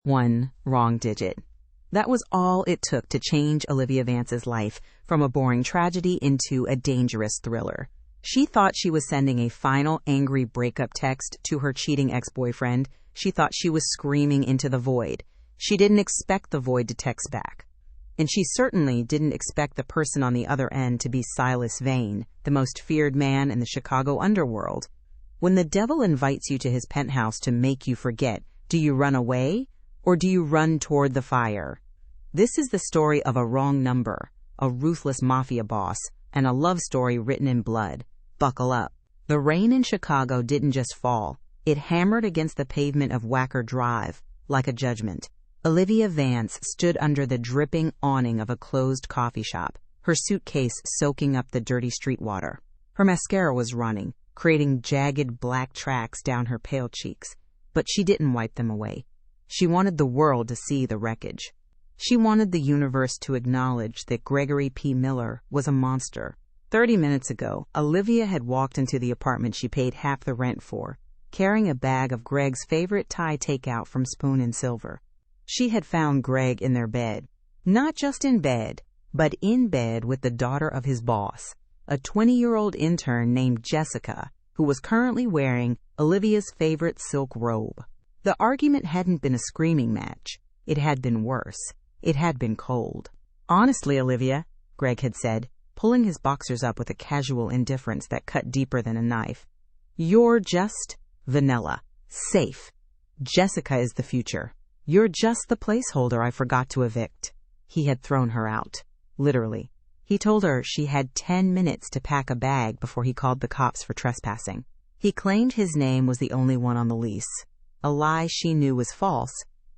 One wrong digit. That was all it took to change Olivia Vance's life from a boring tragedy into a dangerous thriller. She thought she was sending a final angry breakup text to her cheating ex-boyfriend. She thought she was screaming into the void. She didn't expect the void to text back. And she certainly didn't expect the person on the other end to be Silas Vane, the most feared man in the Chicago underworld. When the devil invites you to his penthouse to make you forget, do you run away or do you run toward the fire? This is the story of a wrong number, a ruthless mafia boss, and a love story written in blood. Buckle up. The rain in Chicago didn't just fall. It hammered against the pavement of Wacker Drive like a judgment. Olivia Vance stood under the dripping awning of a closed coffee shop, her suitcase soaking up the dirty street water. Her mascara was running, creating jagged black tracks down her pale cheeks, but she didn't wipe them away. She wanted the world to see the wreckage. She wanted the universe to acknowledge that Gregory P. Miller was a monster. 30 minutes ago, Olivia had walked into the apartment she paid half the rent for, carrying a bag of Greg's favorite Thai takeout from Spoon and Silver. She had found Greg in their bed. Not just in bed, but in bed with the daughter of his boss, a 20-year-old intern named Jessica, who was currently wearing Olivia's favorite silk robe. The argument hadn't been a screaming match. It had been worse. It had been cold. "Honestly, Olivia," Greg had said, pulling his boxers up with a casual indifference that cut deeper than a knife, "you're just vanilla. Safe. Jessica is the future. You're just the placeholder I forgot to evict." He had thrown her out. Literally. He told her she had 10 minutes to pack a bag before he called the cops for trespassing. He claimed his name was the only one on the lease. A lie she knew was false,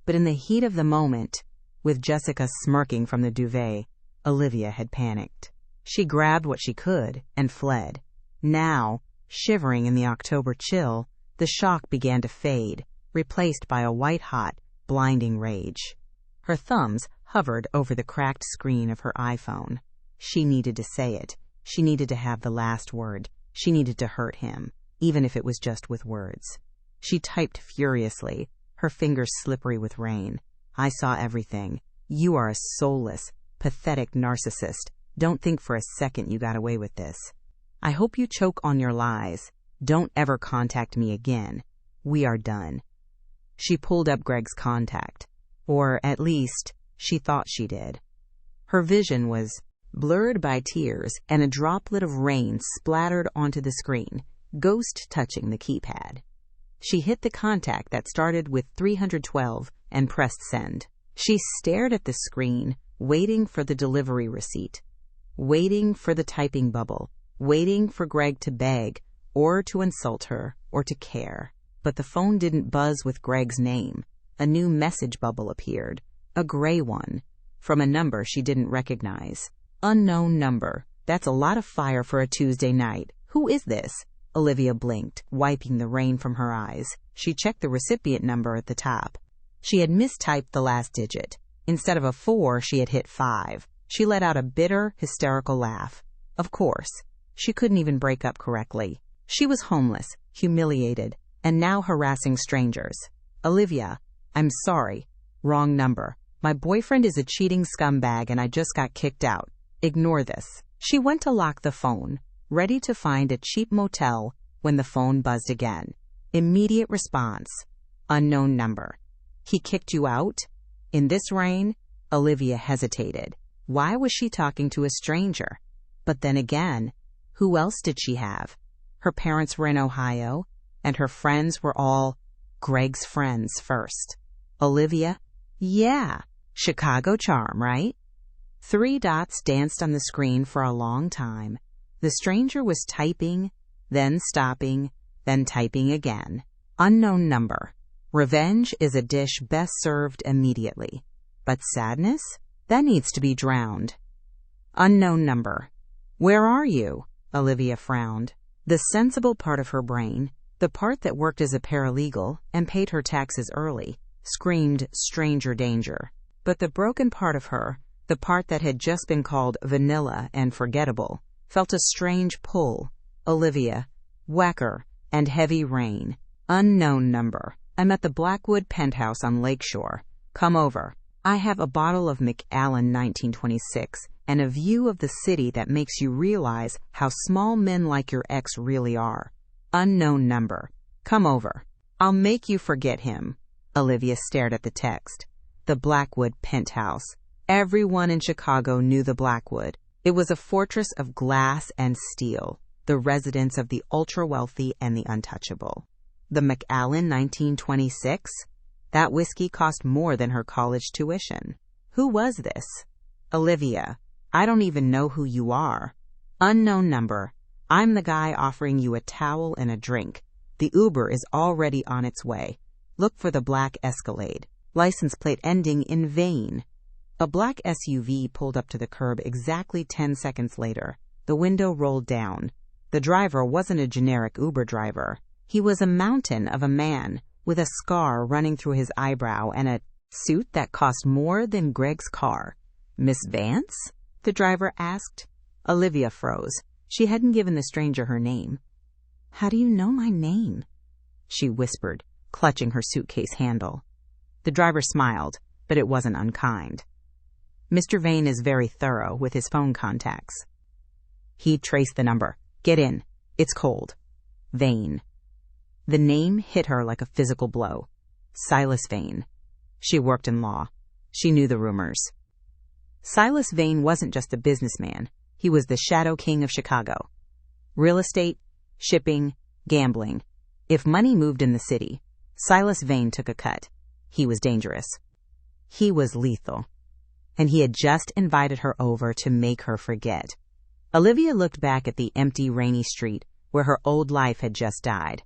but in the heat of the moment, with Jessica smirking from the duvet, Olivia had panicked. She grabbed what she could and fled. Now, shivering in the October chill, the shock began to fade, replaced by a white-hot, blinding rage. Her thumbs hovered over the cracked screen of her iPhone. She needed to say it. She needed to have the last word. She needed to hurt him, even if it was just with words. She typed furiously, her fingers slippery with rain. "I saw everything. You are a soulless, pathetic narcissist. Don't think for a second you got away with this. I hope you choke on your lies. Don't ever contact me again. We are done." She pulled up Greg's contact, or at least she thought she did. Her vision was blurred by tears, and a droplet of rain splattered onto the screen, ghost-touching the keypad. She hit the contact that started with 312 and pressed send. She stared at the screen, waiting for the delivery receipt, waiting for the typing bubble, waiting for Greg to beg, or to insult her, or to care. But the phone didn't buzz with Greg's name. A new message bubble appeared, a gray one, from a number she didn't recognize. "Unknown number. That's a lot of fire for a Tuesday night. Who is this?" Olivia blinked, wiping the rain from her eyes. She checked the recipient number at the top. She had mistyped the last digit. Instead of a 4, she had hit 5. She let out a bitter, hysterical laugh. Of course. She couldn't even break up correctly. She was homeless, humiliated, and now harassing strangers. "Olivia, I'm sorry. Wrong number. My boyfriend is a cheating scumbag and I just got kicked out. Ignore this." She went to lock the phone, ready to find a cheap motel when the phone buzzed again. Immediate response. "Unknown number. He kicked you out?" In this rain, Olivia hesitated. Why was she talking to a stranger? But then again, who else did she have? Her parents were in Ohio, and her friends were all Greg's friends first. Olivia? Yeah, Chicago charm, right? 3 dots danced on the screen for a long time. The stranger was typing, then stopping, then typing again. Unknown number. Revenge is a dish best served immediately. But sadness? That needs to be drowned. Unknown number. Where are you? Olivia frowned. The sensible part of her brain, the part that worked as a paralegal and paid her taxes early, screamed stranger danger. But the broken part of her, the part that had just been called vanilla and forgettable, felt a strange pull. Olivia, Wacker, and heavy rain. Unknown number. I'm at the Blackwood penthouse on Lakeshore. Come over. I have a bottle of Macallan 1926 and a view of the city that makes you realize how small men like your ex really are. Unknown number. Come over. I'll make you forget him. Olivia stared at the text. The Blackwood penthouse. Everyone in Chicago knew the Blackwood. It was a fortress of glass and steel, the residence of the ultra-wealthy and the untouchable. The Macallan 1926? That whiskey cost more than her college tuition. Who was this? Olivia, I don't even know who you are. Unknown number. I'm the guy offering you a towel and a drink. The Uber is already on its way. Look for the black Escalade. License plate ending in Vane. A black SUV pulled up to the curb exactly 10 seconds later. The window rolled down. The driver wasn't a generic Uber driver. He was a mountain of a man, with a scar running through his eyebrow and a suit that cost more than Greg's car. Miss Vance? The driver asked. Olivia froze. She hadn't given the stranger her name. How do you know my name? She whispered, clutching her suitcase handle. The driver smiled, but it wasn't unkind. Mr. Vane is very thorough with his phone contacts. He traced the number. Get in. It's cold. Vane. The name hit her like a physical blow. Silas Vane. She worked in law. She knew the rumors. Silas Vane wasn't just a businessman. He was the Shadow King of Chicago. Real estate, shipping, gambling. If money moved in the city, Silas Vane took a cut. He was dangerous. He was lethal. And he had just invited her over to make her forget. Olivia looked back at the empty, rainy street where her old life had just died.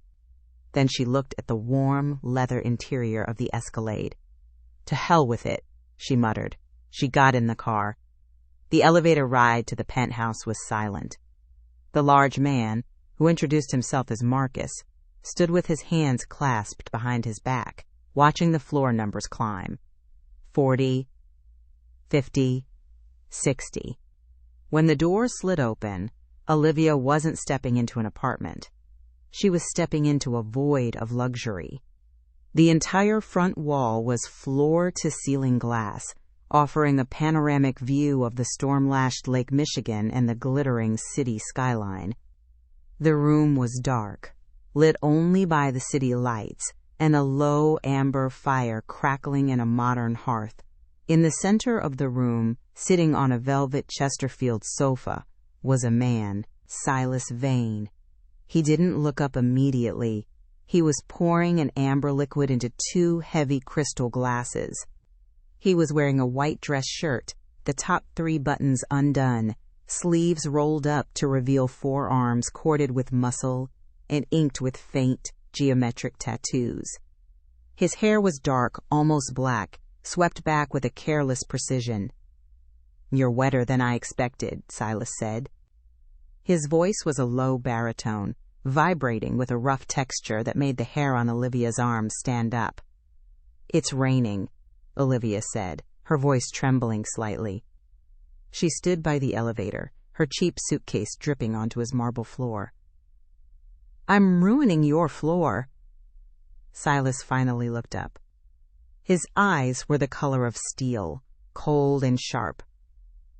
Then she looked at the warm, leather interior of the Escalade. To hell with it, she muttered. She got in the car. The elevator ride to the penthouse was silent. The large man, who introduced himself as Marcus, stood with his hands clasped behind his back, watching the floor numbers climb. 40, 50, 60. When the door slid open, Olivia wasn't stepping into an apartment. She was stepping into a void of luxury. The entire front wall was floor-to-ceiling glass, offering a panoramic view of the storm-lashed Lake Michigan and the glittering city skyline. The room was dark, lit only by the city lights and a low amber fire crackling in a modern hearth. In the center of the room, sitting on a velvet Chesterfield sofa, was a man, Silas Vane. He didn't look up immediately. He was pouring an amber liquid into 2 heavy crystal glasses. He was wearing a white dress shirt, the top 3 buttons undone, sleeves rolled up to reveal forearms corded with muscle and inked with faint, geometric tattoos. His hair was dark, almost black, swept back with a careless precision. "You're wetter than I expected," Silas said. His voice was a low baritone, vibrating with a rough texture that made the hair on Olivia's arms stand up. "It's raining," Olivia said, her voice trembling slightly. She stood by the elevator, her cheap suitcase dripping onto his marble floor. "I'm ruining your floor." Silas finally looked up. His eyes were the color of steel, cold and sharp,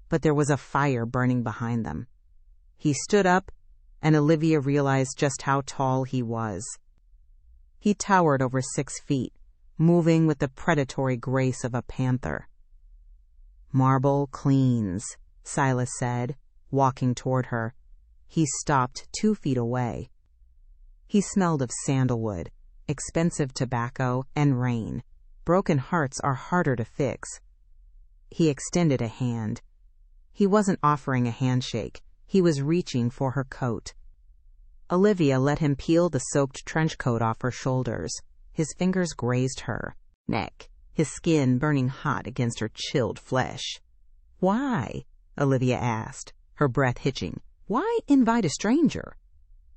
but there was a fire burning behind them. He stood up, and Olivia realized just how tall he was. He towered over 6 feet, moving with the predatory grace of a panther. "Marble cleans," Silas said, walking toward her. He stopped 2 feet away. He smelled of sandalwood, expensive tobacco, and rain. Broken hearts are harder to fix. He extended a hand. He wasn't offering a handshake. He was reaching for her coat. Olivia let him peel the soaked trench coat off her shoulders. His fingers grazed her neck, his skin burning hot against her chilled flesh. "Why?" Olivia asked, her breath hitching. "Why invite a stranger?"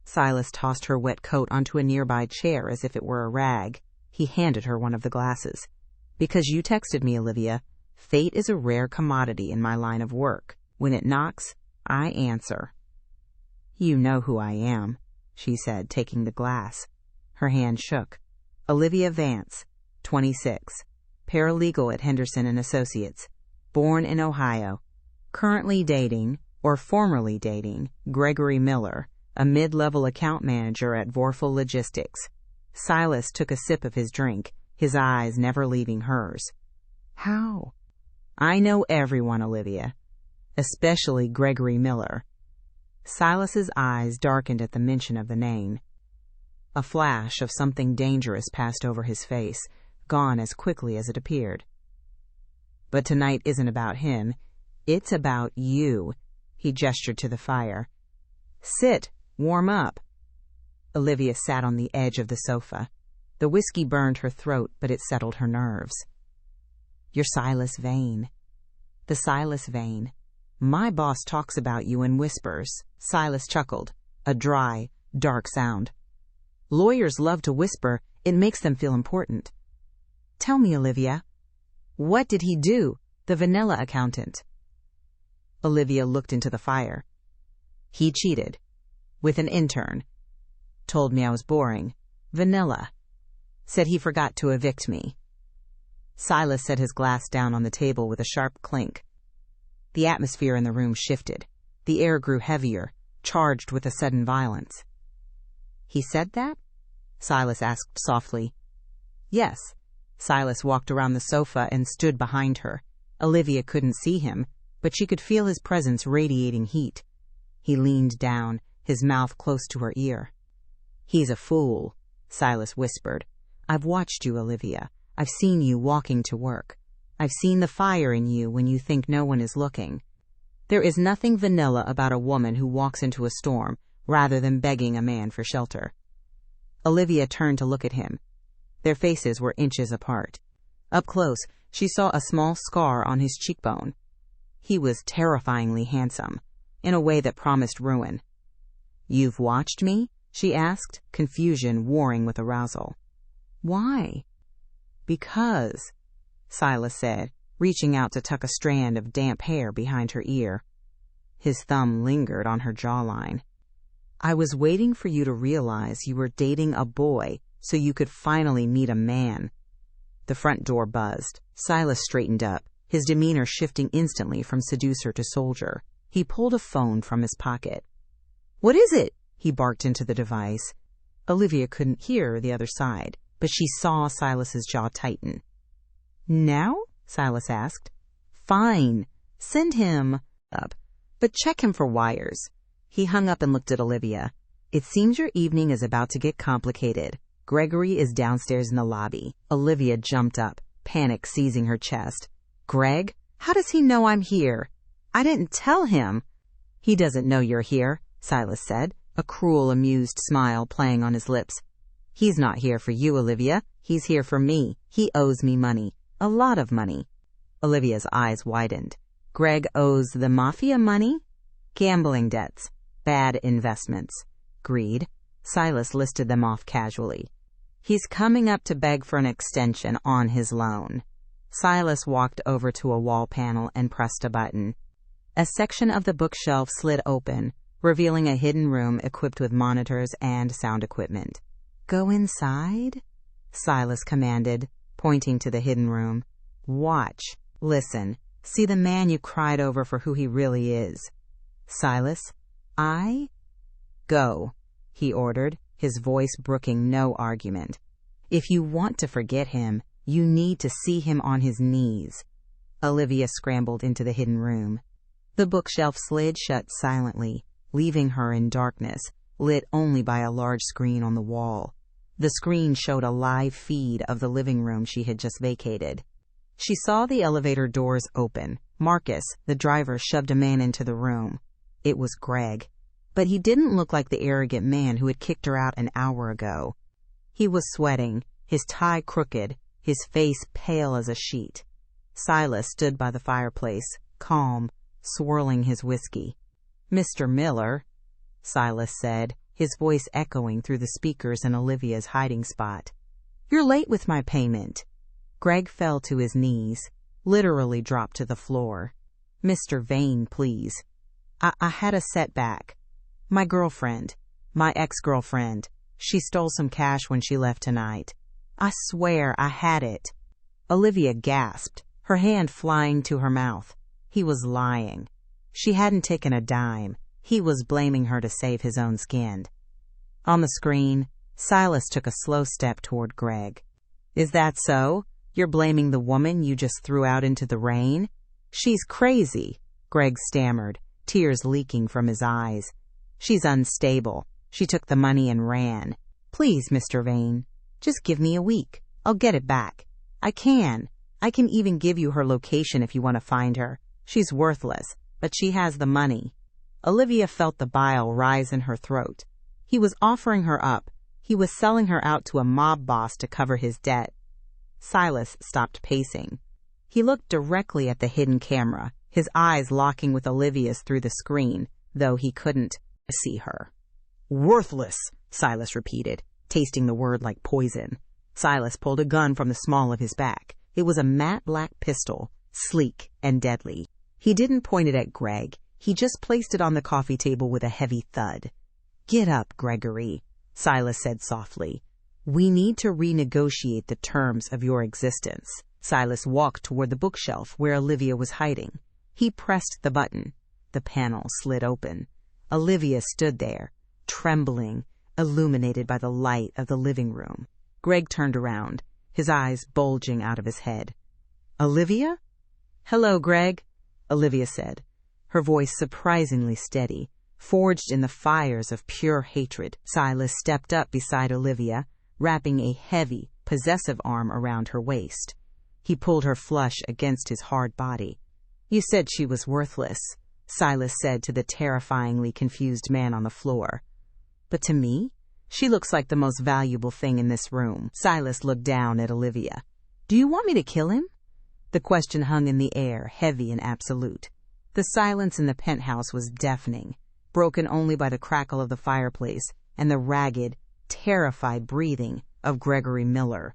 Silas tossed her wet coat onto a nearby chair as if it were a rag. He handed her one of the glasses. "Because you texted me, Olivia. Fate is a rare commodity in my line of work. When it knocks, I answer." "You know who I am," she said, taking the glass. Her hand shook. "Olivia Vance, 26. paralegal at Henderson and Associates, born in Ohio, currently dating, or formerly dating, Gregory Miller, a mid-level account manager at Vorful Logistics. Silas took a sip of his drink, his eyes never leaving hers. How? I know everyone, Olivia, especially Gregory Miller. Silas's eyes darkened at the mention of the name. A flash of something dangerous passed over his face, gone as quickly as it appeared. But tonight isn't about him. It's about you. He gestured to the fire. Sit, warm up. Olivia sat on the edge of the sofa. The whiskey burned her throat, but it settled her nerves. You're Silas Vane. The Silas Vane. My boss talks about you in whispers. Silas chuckled, a dry, dark sound. Lawyers love to whisper. It makes them feel important. Tell me, Olivia, what did he do, the vanilla accountant? Olivia looked into the fire. He cheated. With an intern. Told me I was boring. Vanilla. Said he forgot to evict me. Silas set his glass down on the table with a sharp clink. The atmosphere in the room shifted. The air grew heavier, charged with a sudden violence. He said that? Silas asked softly. Yes. Silas walked around the sofa and stood behind her. Olivia couldn't see him, but she could feel his presence radiating heat. He leaned down, his mouth close to her ear. He's a fool, Silas whispered. I've watched you, Olivia. I've seen you walking to work. I've seen the fire in you when you think no one is looking. There is nothing vanilla about a woman who walks into a storm rather than begging a man for shelter. Olivia turned to look at him. Their faces were inches apart. Up close, she saw a small scar on his cheekbone. He was terrifyingly handsome, in a way that promised ruin. You've watched me? She asked, confusion warring with arousal. Why? Because, Silas said, reaching out to tuck a strand of damp hair behind her ear. His thumb lingered on her jawline. I was waiting for you to realize you were dating a boy so you could finally meet a man. The front door buzzed. Silas straightened up, his demeanor shifting instantly from seducer to soldier. He pulled a phone from his pocket. What is it? He barked into the device. Olivia couldn't hear the other side, but she saw Silas's jaw tighten. Now? Silas asked. Fine. Send him up, but check him for wires. He hung up and looked at Olivia. It seems your evening is about to get complicated. Gregory is downstairs in the lobby. Olivia jumped up, panic seizing her chest. Greg? How does he know I'm here? I didn't tell him. He doesn't know you're here, Silas said, a cruel, amused smile playing on his lips. He's not here for you, Olivia. He's here for me. He owes me money. A lot of money. Olivia's eyes widened. Greg owes the Mafia money? Gambling debts. Bad investments. Greed. Silas listed them off casually. He's coming up to beg for an extension on his loan. Silas walked over to a wall panel and pressed a button. A section of the bookshelf slid open, revealing a hidden room equipped with monitors and sound equipment. Go inside? Silas commanded, pointing to the hidden room. Watch. Listen. See the man you cried over for who he really is. Silas, Go, he ordered, his voice brooking no argument. If you want to forget him, you need to see him on his knees. Olivia scrambled into the hidden room. The bookshelf slid shut silently, leaving her in darkness, lit only by a large screen on the wall. The screen showed a live feed of the living room she had just vacated. She saw the elevator doors open. Marcus, the driver, shoved a man into the room. It was Greg. But he didn't look like the arrogant man who had kicked her out an hour ago. He was sweating, his tie crooked, his face pale as a sheet. Silas stood by the fireplace, calm, swirling his whiskey. Mr. Miller, Silas said, his voice echoing through the speakers in Olivia's hiding spot. You're late with my payment. Greg fell to his knees, literally dropped to the floor. Mr. Vane, please. I had a setback. My girlfriend, my ex-girlfriend, she stole some cash when she left tonight. I swear I had it. Olivia gasped, her hand flying to her mouth. He was lying. She hadn't taken a dime. He was blaming her to save his own skin. On the screen, Silas took a slow step toward Greg. "Is that so? You're blaming the woman you just threw out into the rain?" "She's crazy," Greg stammered, tears leaking from his eyes. "She's unstable. She took the money and ran. Please, Mr. Vane, just give me a week. I'll get it back. I can even give you her location if you want to find her. She's worthless, but she has the money." Olivia felt the bile rise in her throat. He was offering her up. He was selling her out to a mob boss to cover his debt. Silas stopped pacing. He looked directly at the hidden camera, his eyes locking with Olivia's through the screen, though he couldn't see her. "Worthless," Silas repeated, tasting the word like poison. Silas pulled a gun from the small of his back. It was a matte black pistol, sleek and deadly. He didn't point it at Greg. He just placed it on the coffee table with a heavy thud. "Get up, Gregory," Silas said softly. "We need to renegotiate the terms of your existence." Silas walked toward the bookshelf where Olivia was hiding. He pressed the button. The panel slid open. Olivia stood there, trembling, illuminated by the light of the living room. Greg turned around, his eyes bulging out of his head. "Olivia?" "Hello, Greg," Olivia said, her voice surprisingly steady, forged in the fires of pure hatred. Silas stepped up beside Olivia, wrapping a heavy, possessive arm around her waist. He pulled her flush against his hard body. "You said she was worthless," Silas said to the terrifyingly confused man on the floor. "But to me, she looks like the most valuable thing in this room." Silas looked down at Olivia. "Do you want me to kill him?" The question hung in the air, heavy and absolute. The silence in the penthouse was deafening, broken only by the crackle of the fireplace and the ragged, terrified breathing of Gregory Miller.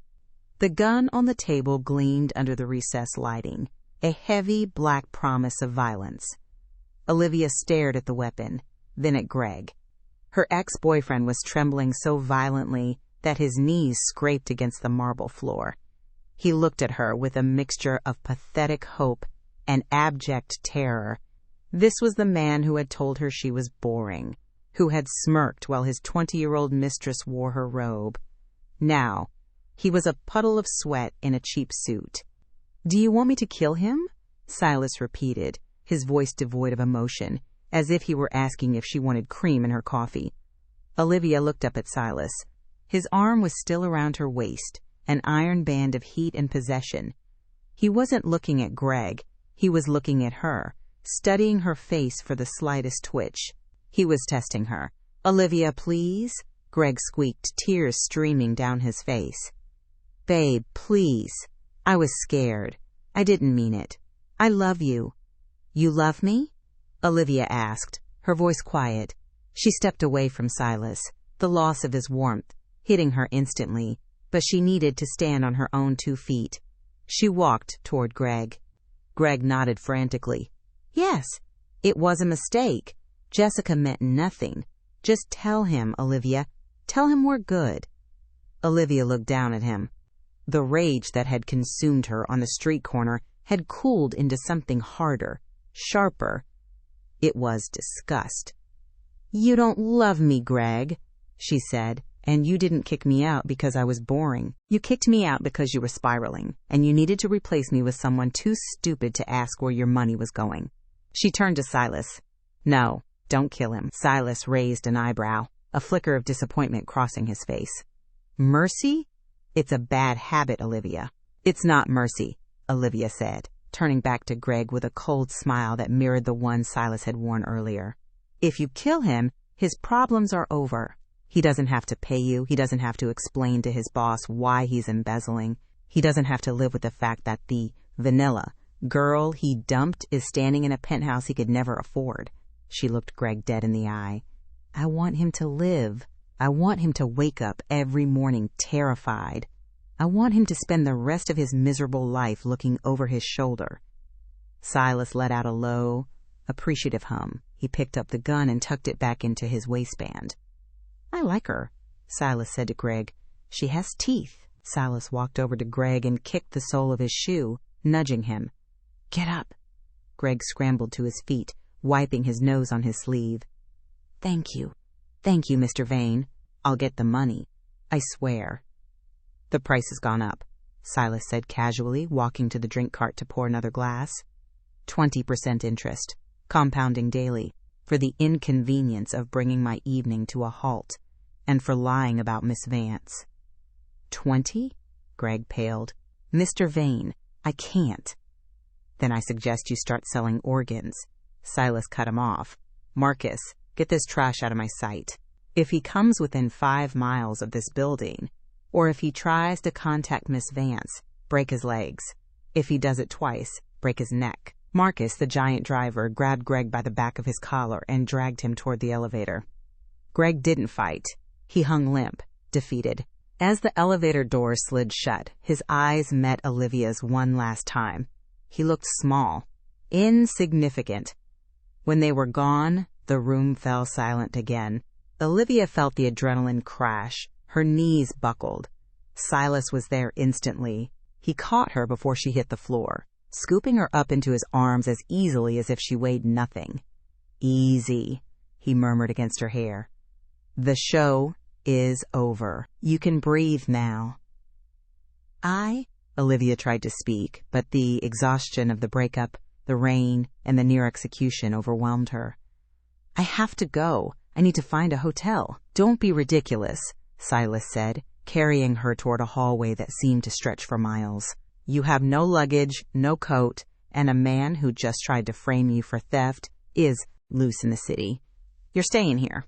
The gun on the table gleamed under the recessed lighting, a heavy black promise of violence. Olivia stared at the weapon, then at Greg. Her ex-boyfriend was trembling so violently that his knees scraped against the marble floor. He looked at her with a mixture of pathetic hope and abject terror. This was the man who had told her she was boring, who had smirked while his 20-year-old mistress wore her robe. Now, he was a puddle of sweat in a cheap suit. "Do you want me to kill him?" Silas repeated, his voice devoid of emotion, as if he were asking if she wanted cream in her coffee. Olivia looked up at Silas. His arm was still around her waist, an iron band of heat and possession. He wasn't looking at Greg. He was looking at her, studying her face for the slightest twitch. He was testing her. "Olivia, please," Greg squeaked, tears streaming down his face. "Babe, please. I was scared. I didn't mean it. I love you." "You love me?" Olivia asked, her voice quiet. She stepped away from Silas, the loss of his warmth hitting her instantly, but she needed to stand on her own 2 feet. She walked toward Greg. Greg nodded frantically. "Yes, it was a mistake. Jessica meant nothing. Just tell him, Olivia. Tell him we're good." Olivia looked down at him. The rage that had consumed her on the street corner had cooled into something harder, sharper. It was disgust. "You don't love me, Greg," she said, "and you didn't kick me out because I was boring. You kicked me out because you were spiraling, and you needed to replace me with someone too stupid to ask where your money was going." She turned to Silas. "No, don't kill him." Silas raised an eyebrow, a flicker of disappointment crossing his face. "Mercy? It's a bad habit, Olivia." "It's not mercy," Olivia said, turning back to Greg with a cold smile that mirrored the one Silas had worn earlier. "If you kill him, his problems are over. He doesn't have to pay you. He doesn't have to explain to his boss why he's embezzling. He doesn't have to live with the fact that the vanilla girl he dumped is standing in a penthouse he could never afford." She looked Greg dead in the eye. "I want him to live. I want him to wake up every morning terrified. I want him to spend the rest of his miserable life looking over his shoulder." Silas let out a low, appreciative hum. He picked up the gun and tucked it back into his waistband. "I like her," Silas said to Greg. "She has teeth." Silas walked over to Greg and kicked the sole of his shoe, nudging him. "Get up." Greg scrambled to his feet, wiping his nose on his sleeve. Thank you, Mr. Vane. I'll get the money. I swear." "The price has gone up," Silas said casually, walking to the drink cart to pour another glass. 20% interest, compounding daily, for the inconvenience of bringing my evening to a halt, and for lying about Miss Vance." 20? Greg paled. "Mr. Vane, I can't." "Then I suggest you start selling organs." Silas cut him off. "Marcus, get this trash out of my sight. If he comes within 5 miles of this building, or if he tries to contact Miss Vance, break his legs. If he does it twice, break his neck." Marcus, the giant driver, grabbed Greg by the back of his collar and dragged him toward the elevator. Greg didn't fight. He hung limp, defeated. As the elevator door slid shut, his eyes met Olivia's one last time. He looked small, insignificant. When they were gone, the room fell silent again. Olivia felt the adrenaline crash. Her knees buckled. Silas was there instantly. He caught her before she hit the floor, scooping her up into his arms as easily as if she weighed nothing. "Easy," he murmured against her hair. "The show is over. You can breathe now." Olivia tried to speak, but the exhaustion of the breakup, the rain, and the near execution overwhelmed her. "I have to go. I need to find a hotel." "Don't be ridiculous," Silas said, carrying her toward a hallway that seemed to stretch for miles. "You have no luggage, no coat, and a man who just tried to frame you for theft is loose in the city. You're staying here."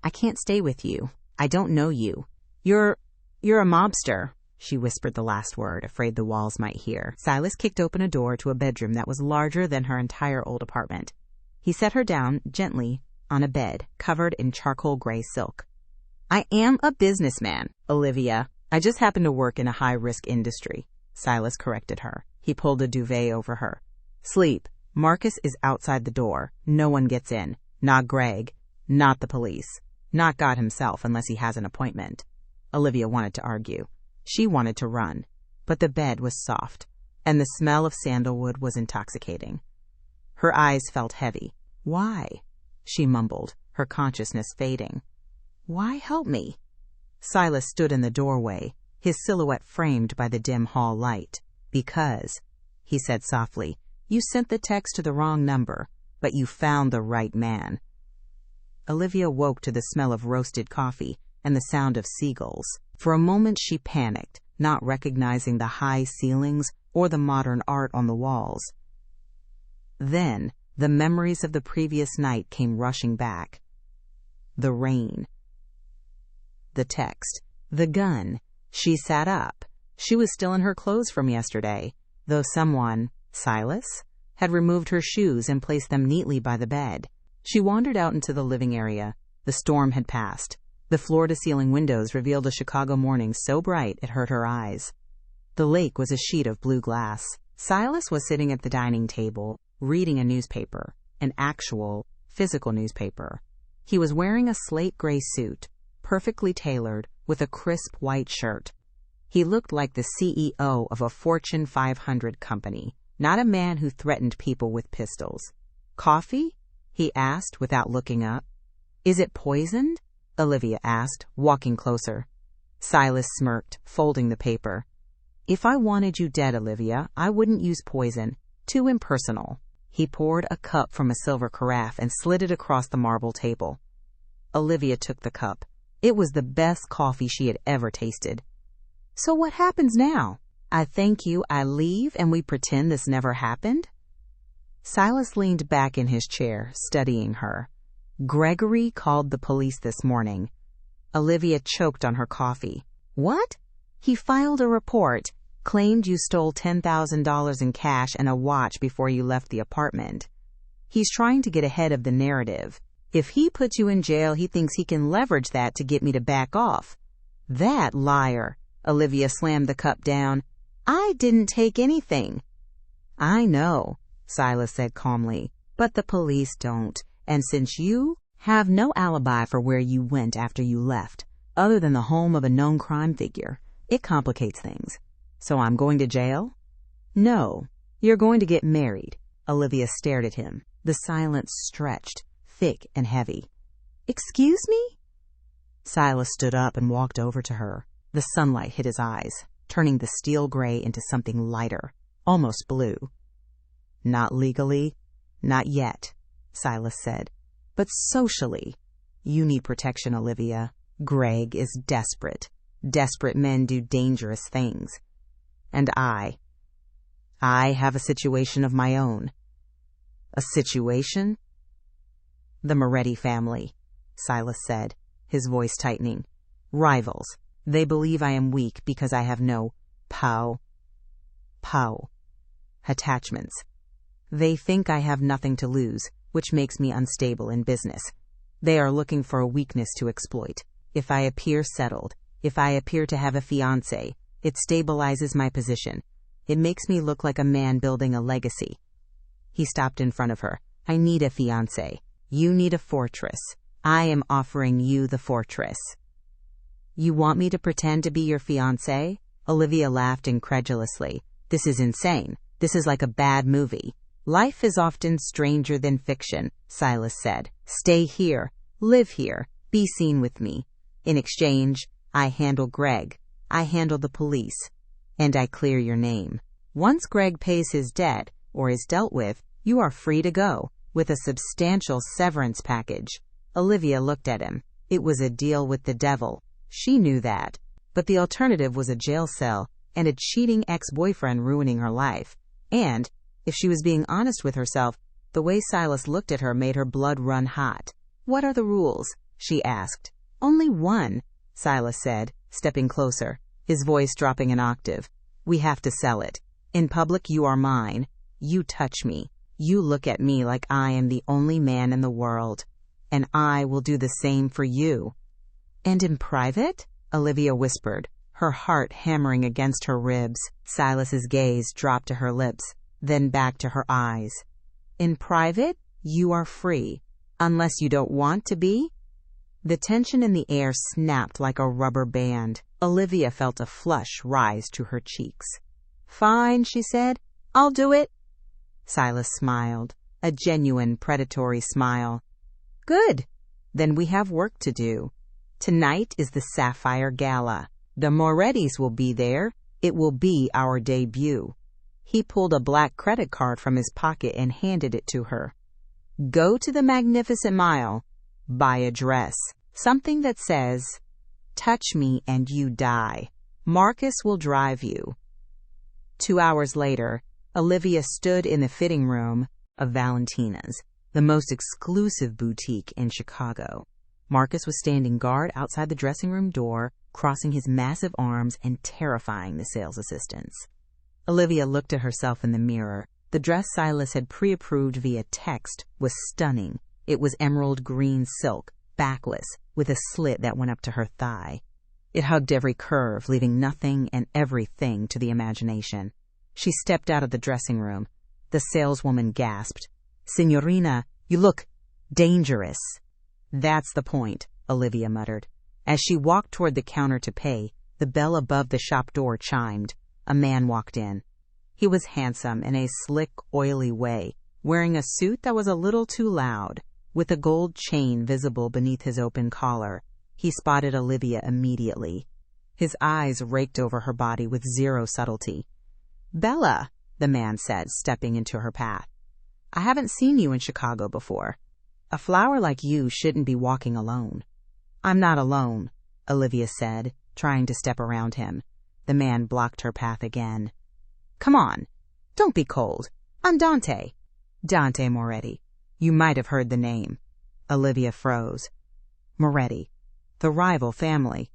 "I can't stay with you. I don't know you. You're a mobster." She whispered the last word, afraid the walls might hear. Silas kicked open a door to a bedroom that was larger than her entire old apartment. He set her down gently on a bed covered in charcoal gray silk. "I am a businessman, Olivia. I just happen to work in a high-risk industry," Silas corrected her. He pulled a duvet over her. "Sleep. Marcus is outside the door. No one gets in. Not Greg. Not the police. Not God himself unless he has an appointment." Olivia wanted to argue. She wanted to run. But the bed was soft, and the smell of sandalwood was intoxicating. Her eyes felt heavy. "Why?" she mumbled, her consciousness fading. "Why help me?" Silas stood in the doorway, his silhouette framed by the dim hall light. "Because," he said softly, "you sent the text to the wrong number, but you found the right man." Olivia woke to the smell of roasted coffee and the sound of seagulls. For a moment she panicked, not recognizing the high ceilings or the modern art on the walls. Then the memories of the previous night came rushing back. The rain. The text. The gun. She sat up. She was still in her clothes from yesterday, though someone, Silas, had removed her shoes and placed them neatly by the bed. She wandered out into the living area. The storm had passed. The floor-to-ceiling windows revealed a Chicago morning so bright it hurt her eyes. The lake was a sheet of blue glass. Silas was sitting at the dining table, reading a newspaper, an actual, physical newspaper. He was wearing a slate gray suit, perfectly tailored, with a crisp white shirt. He looked like the CEO of a Fortune 500 company, not a man who threatened people with pistols. "Coffee?" he asked without looking up. "Is it poisoned?" Olivia asked, walking closer. Silas smirked, folding the paper. "If I wanted you dead, Olivia, I wouldn't use poison. Too impersonal." He poured a cup from a silver carafe and slid it across the marble table. Olivia took the cup. It was the best coffee she had ever tasted. "So what happens now? I thank you, I leave, and we pretend this never happened?" Silas leaned back in his chair, studying her. "Gregory called the police this morning." Olivia choked on her coffee. "What?" "He filed a report, claimed you stole $10,000 in cash and a watch before you left the apartment. He's trying to get ahead of the narrative. If he puts you in jail, he thinks he can leverage that to get me to back off." "That liar!" Olivia slammed the cup down. "I didn't take anything." "I know," Silas said calmly, "but the police don't. And since you have no alibi for where you went after you left, other than the home of a known crime figure, It complicates things. So I'm going to jail? No, you're going to get married. Olivia stared at him. The silence stretched, thick and heavy. Excuse me? Silas stood up and walked over to her. The sunlight hit his eyes, turning the steel gray into something lighter, almost blue. Not legally, not yet, Silas said. But socially, you need protection, Olivia. Greg is desperate. Desperate men do dangerous things. And I have a situation of my own. A situation? The Moretti family, Silas said, his voice tightening. Rivals. They believe I am weak because I have no attachments. They think I have nothing to lose, which makes me unstable in business. They are looking for a weakness to exploit. If I appear settled, if I appear to have a fiancé, it stabilizes my position. It makes me look like a man building a legacy. He stopped in front of her. I need a fiancé. You need a fortress. I am offering you the fortress. You want me to pretend to be your fiancé? Olivia laughed incredulously. This is insane. This is like a bad movie. Life is often stranger than fiction, Silas said. Stay here. Live here. Be seen with me. In exchange, I handle Greg. I handle the police. And I clear your name. Once Greg pays his debt, or is dealt with, you are free to go, with a substantial severance package. Olivia looked at him. It was a deal with the devil. She knew that. But the alternative was a jail cell and a cheating ex-boyfriend ruining her life. And, if she was being honest with herself, the way Silas looked at her made her blood run hot. What are the rules? She asked. Only one, Silas said, stepping closer, his voice dropping an octave. We have to sell it. In public, you are mine. You touch me. You look at me like I am the only man in the world. And I will do the same for you. And in private? Olivia whispered, her heart hammering against her ribs. Silas's gaze dropped to her lips, then back to her eyes. In private, you are free. Unless you don't want to be? The tension in the air snapped like a rubber band. Olivia felt a flush rise to her cheeks. Fine, she said. I'll do it. Silas smiled, a genuine predatory smile. Good. Then we have work to do. Tonight is the Sapphire Gala. The Morettis will be there. It will be our debut. He pulled a black credit card from his pocket and handed it to her. Go to the Magnificent Mile. Buy a dress. Something that says, touch me and you die. Marcus will drive you. 2 hours later, Olivia stood in the fitting room of Valentina's, the most exclusive boutique in Chicago. Marcus was standing guard outside the dressing room door, crossing his massive arms and terrifying the sales assistants. Olivia looked at herself in the mirror. The dress Silas had pre-approved via text was stunning. It was emerald green silk, backless, with a slit that went up to her thigh. It hugged every curve, leaving nothing and everything to the imagination. She stepped out of the dressing room. The saleswoman gasped. Signorina, you look dangerous. That's the point, Olivia muttered. As she walked toward the counter to pay, the bell above the shop door chimed. A man walked in. He was handsome in a slick, oily way, wearing a suit that was a little too loud. With a gold chain visible beneath his open collar, he spotted Olivia immediately. His eyes raked over her body with zero subtlety. Bella, the man said, stepping into her path. I haven't seen you in Chicago before. A flower like you shouldn't be walking alone. I'm not alone, Olivia said, trying to step around him. The man blocked her path again. Come on. Don't be cold. I'm Dante. Dante Moretti. You might have heard the name. Olivia froze. Moretti. The rival family.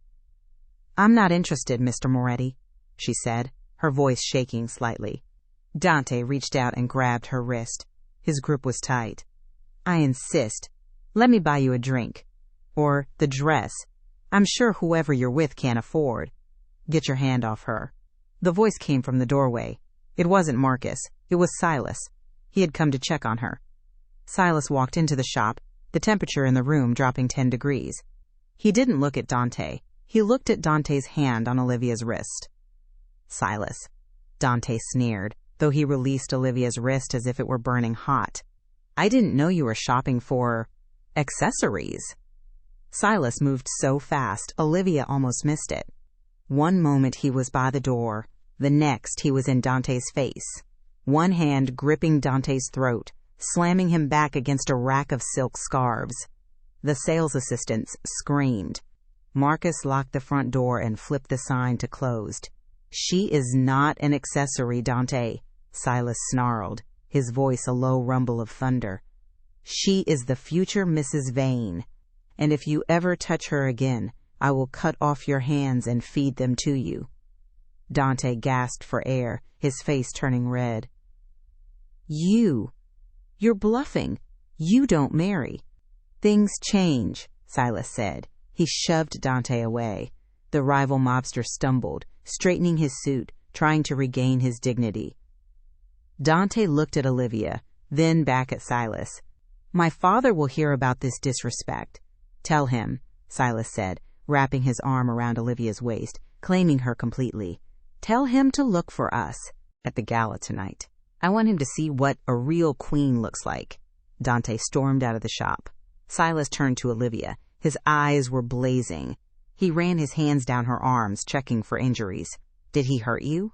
I'm not interested, Mr. Moretti, she said, her voice shaking slightly. Dante reached out and grabbed her wrist. His grip was tight. I insist. Let me buy you a drink. Or the dress. I'm sure whoever you're with can't afford. Get your hand off her. The voice came from the doorway. It wasn't Marcus. It was Silas. He had come to check on her. Silas walked into the shop, the temperature in the room dropping 10 degrees. He didn't look at Dante. He looked at Dante's hand on Olivia's wrist. Silas. Dante sneered, though he released Olivia's wrist as if it were burning hot. I didn't know you were shopping for accessories. Silas moved so fast, Olivia almost missed it. One moment he was by the door, the next he was in Dante's face, one hand gripping Dante's throat, slamming him back against a rack of silk scarves. The sales assistants screamed. Marcus locked the front door and flipped the sign to closed. She is not an accessory, Dante, Silas snarled, his voice a low rumble of thunder. She is the future Mrs. Vane, and if you ever touch her again, I will cut off your hands and feed them to you. Dante gasped for air, his face turning red. You're bluffing. You don't marry. Things change, Silas said. He shoved Dante away. The rival mobster stumbled, straightening his suit, trying to regain his dignity. Dante looked at Olivia, then back at Silas. My father will hear about this disrespect. Tell him, Silas said, wrapping his arm around Olivia's waist, claiming her completely. Tell him to look for us at the gala tonight. I want him to see what a real queen looks like. Dante stormed out of the shop. Silas turned to Olivia. His eyes were blazing. He ran his hands down her arms, checking for injuries. Did he hurt you?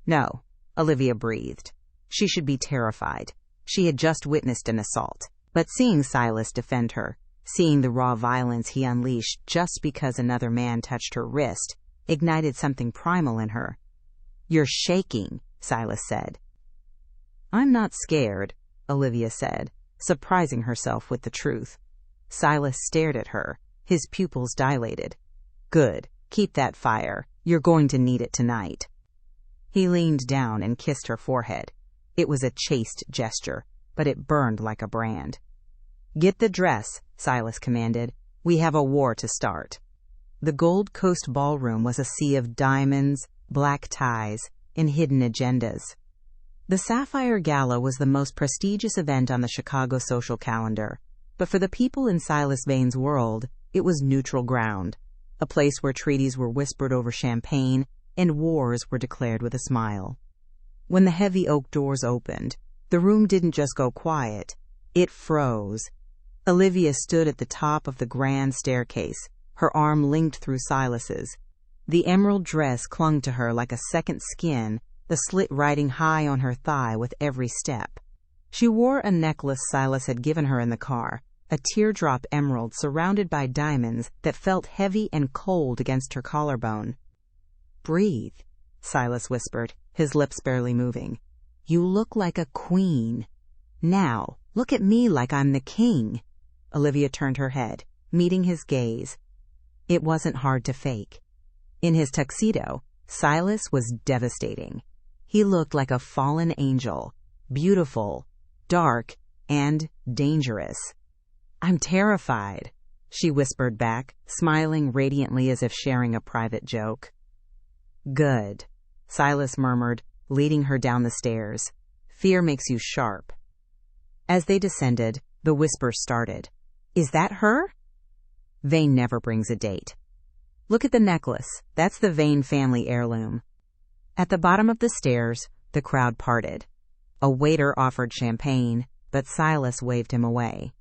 No, Olivia breathed. She should be terrified. She had just witnessed an assault. But seeing Silas defend her, seeing the raw violence he unleashed just because another man touched her wrist, ignited something primal in her. You're shaking, Silas said. I'm not scared, Olivia said, surprising herself with the truth. Silas stared at her, his pupils dilated. Good, keep that fire. You're going to need it tonight. He leaned down and kissed her forehead. It was a chaste gesture, but it burned like a brand. Get the dress, Silas commanded. We have a war to start. The Gold Coast ballroom was a sea of diamonds, black ties, and hidden agendas. The Sapphire Gala was the most prestigious event on the Chicago social calendar, but for the people in Silas Vane's world, it was neutral ground, a place where treaties were whispered over champagne and wars were declared with a smile. When the heavy oak doors opened, the room didn't just go quiet, it froze. Olivia stood at the top of the grand staircase, her arm linked through Silas's. The emerald dress clung to her like a second skin, the slit riding high on her thigh with every step. She wore a necklace Silas had given her in the car, a teardrop emerald surrounded by diamonds that felt heavy and cold against her collarbone. Breathe, Silas whispered, his lips barely moving. You look like a queen. Now, look at me like I'm the king. Olivia turned her head, meeting his gaze. It wasn't hard to fake. In his tuxedo, Silas was devastating. He looked like a fallen angel, beautiful, dark, and dangerous. I'm terrified, she whispered back, smiling radiantly as if sharing a private joke. Good, Silas murmured, leading her down the stairs. Fear makes you sharp. As they descended, the whispers started. Is that her? Vane never brings a date. Look at the necklace. That's the Vane family heirloom. At the bottom of the stairs, the crowd parted. A waiter offered champagne, but Silas waved him away.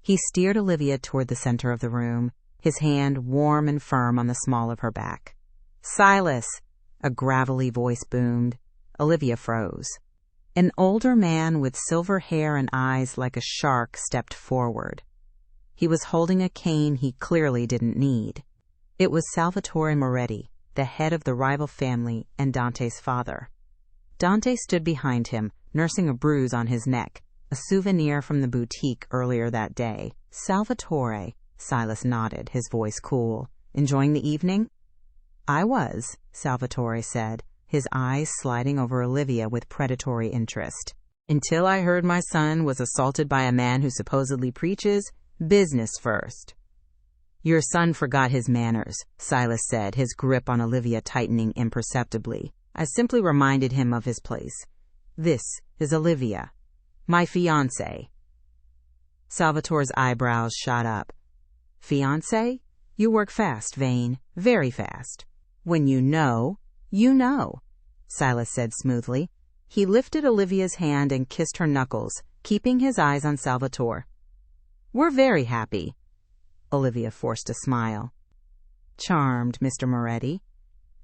He steered Olivia toward the center of the room, his hand warm and firm on the small of her back. Silas! A gravelly voice boomed. Olivia froze. An older man with silver hair and eyes like a shark stepped forward. He was holding a cane he clearly didn't need. It was Salvatore Moretti, the head of the rival family and Dante's father. Dante stood behind him, nursing a bruise on his neck, a souvenir from the boutique earlier that day. Salvatore, Silas nodded, his voice cool. Enjoying the evening? I was, Salvatore said, his eyes sliding over Olivia with predatory interest. Until I heard my son was assaulted by a man who supposedly preaches business first. Your son forgot his manners, Silas said, his grip on Olivia tightening imperceptibly. I simply reminded him of his place. This is Olivia, my fiancée. Salvatore's eyebrows shot up. Fiancé? You work fast, Vane, very fast. When you know, you know, Silas said smoothly. He lifted Olivia's hand and kissed her knuckles, keeping his eyes on Salvatore. We're very happy. Olivia forced a smile. Charmed, Mr. Moretti.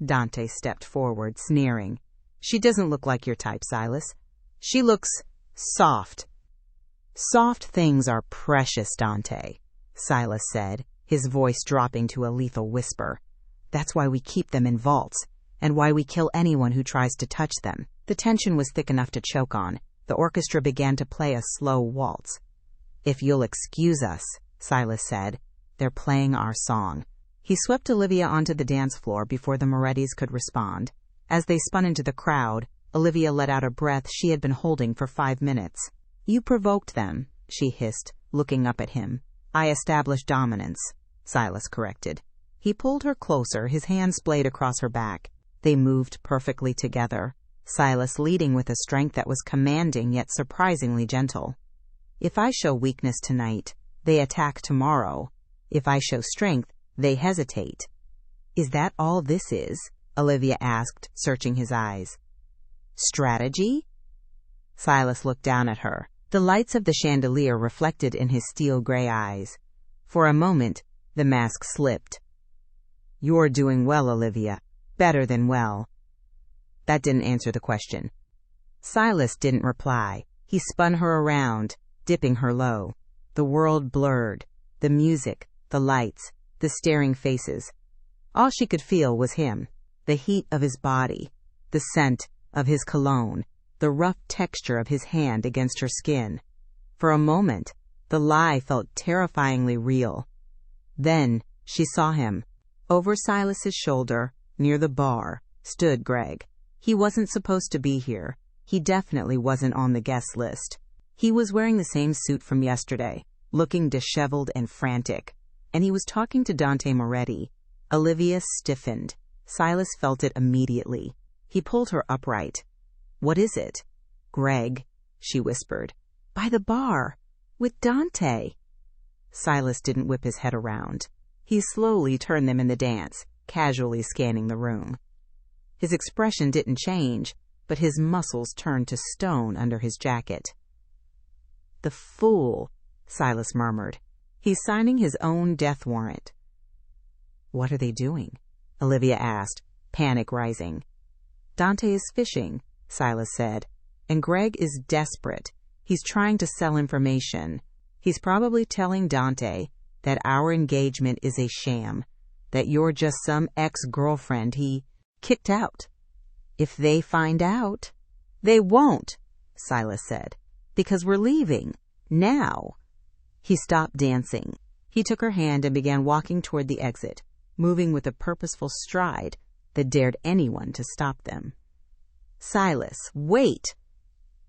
Dante stepped forward, sneering. She doesn't look like your type, Silas. She looks soft. Soft things are precious, Dante, Silas said, his voice dropping to a lethal whisper. That's why we keep them in vaults, and why we kill anyone who tries to touch them. The tension was thick enough to choke on. The orchestra began to play a slow waltz. If you'll excuse us, Silas said. They're playing our song. He swept Olivia onto the dance floor before the Morettis could respond. As they spun into the crowd, Olivia let out a breath she had been holding for 5 minutes. You provoked them, she hissed, looking up at him. I established dominance, Silas corrected. He pulled her closer, his hand splayed across her back. They moved perfectly together, Silas leading with a strength that was commanding yet surprisingly gentle. If I show weakness tonight, they attack tomorrow. If I show strength, they hesitate. Is that all this is? Olivia asked, searching his eyes. Strategy? Silas looked down at her, the lights of the chandelier reflected in his steel-gray eyes. For a moment, the mask slipped. You're doing well, Olivia. Better than well. That didn't answer the question. Silas didn't reply. He spun her around, dipping her low. The world blurred. The music, the lights, the staring faces. All she could feel was him, the heat of his body, the scent of his cologne, the rough texture of his hand against her skin. For a moment, the lie felt terrifyingly real. Then she saw him. Over Silas's shoulder, near the bar, stood Greg. He wasn't supposed to be here. He definitely wasn't on the guest list. He was wearing the same suit from yesterday, looking disheveled and frantic. And he was talking to Dante Moretti. Olivia stiffened. Silas felt it immediately. He pulled her upright. What is it? Greg, she whispered. By the bar, with Dante. Silas didn't whip his head around. He slowly turned them in the dance, casually scanning the room. His expression didn't change, but his muscles turned to stone under his jacket. The fool, Silas murmured. He's signing his own death warrant. What are they doing? Olivia asked, panic rising. Dante is fishing, Silas said, and Greg is desperate. He's trying to sell information. He's probably telling Dante that our engagement is a sham, that you're just some ex-girlfriend he kicked out. If they find out, they won't, Silas said, because we're leaving, now. He stopped dancing. He took her hand and began walking toward the exit, moving with a purposeful stride that dared anyone to stop them. Silas, wait!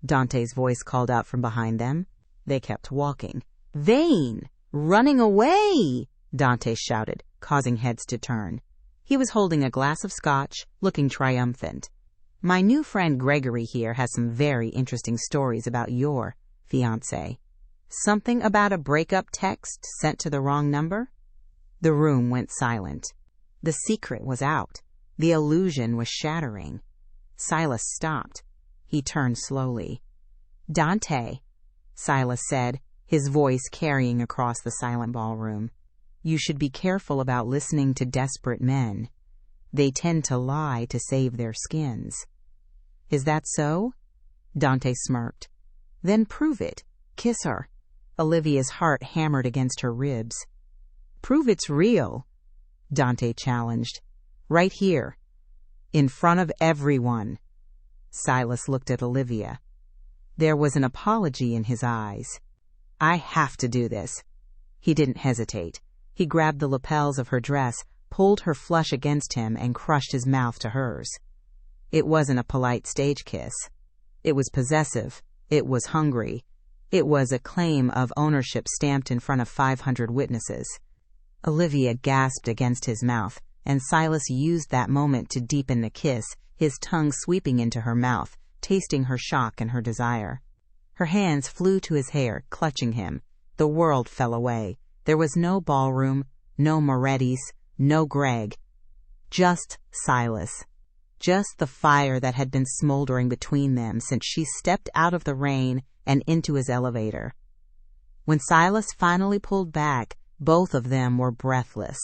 Dante's voice called out from behind them. They kept walking. Vane! Running away! Dante shouted, causing heads to turn. He was holding a glass of scotch, looking triumphant. My new friend Gregory here has some very interesting stories about your fiancé. Something about a breakup text sent to the wrong number? The room went silent. The secret was out. The illusion was shattering. Silas stopped. He turned slowly. Dante, Silas said, his voice carrying across the silent ballroom. You should be careful about listening to desperate men. They tend to lie to save their skins. Is that so? Dante smirked. Then prove it. Kiss her. Olivia's heart hammered against her ribs. Prove it's real, Dante challenged. Right here. In front of everyone. Silas looked at Olivia. There was an apology in his eyes. I have to do this. He didn't hesitate. He grabbed the lapels of her dress, pulled her flush against him, and crushed his mouth to hers. It wasn't a polite stage kiss. It was possessive. It was hungry. It was a claim of ownership stamped in front of 500 witnesses. Olivia gasped against his mouth, and Silas used that moment to deepen the kiss, his tongue sweeping into her mouth, tasting her shock and her desire. Her hands flew to his hair, clutching him. The world fell away. There was no ballroom, No Moretti's, no Greg. Just Silas. Just the fire that had been smoldering between them since she stepped out of the rain and into his elevator. When Silas finally pulled back, both of them were breathless.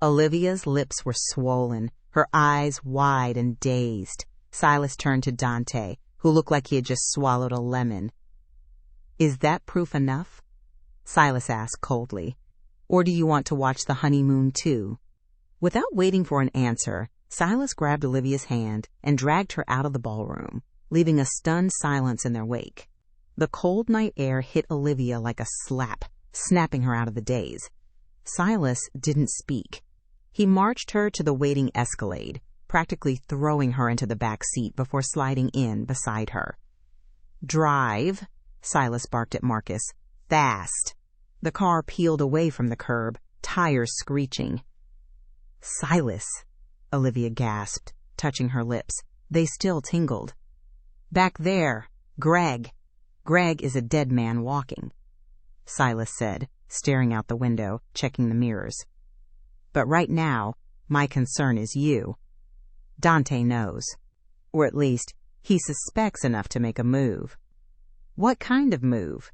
Olivia's lips were swollen, her eyes wide and dazed. Silas turned to Dante, who looked like he had just swallowed a lemon. "Is that proof enough?" Silas asked coldly. "Or do you want to watch the honeymoon too?" Without waiting for an answer, Silas grabbed Olivia's hand and dragged her out of the ballroom, leaving a stunned silence in their wake. The cold night air hit Olivia like a slap, snapping her out of the daze. Silas didn't speak. He marched her to the waiting Escalade, practically throwing her into the back seat before sliding in beside her. "Drive," Silas barked at Marcus. "Fast." The car peeled away from the curb, tires screeching. "Silas," Olivia gasped, touching her lips. They still tingled. "Back there, Greg. Greg is a dead man walking," Silas said, staring out the window, checking the mirrors. "But right now, my concern is you. Dante knows. Or at least, he suspects enough to make a move." "What kind of move?"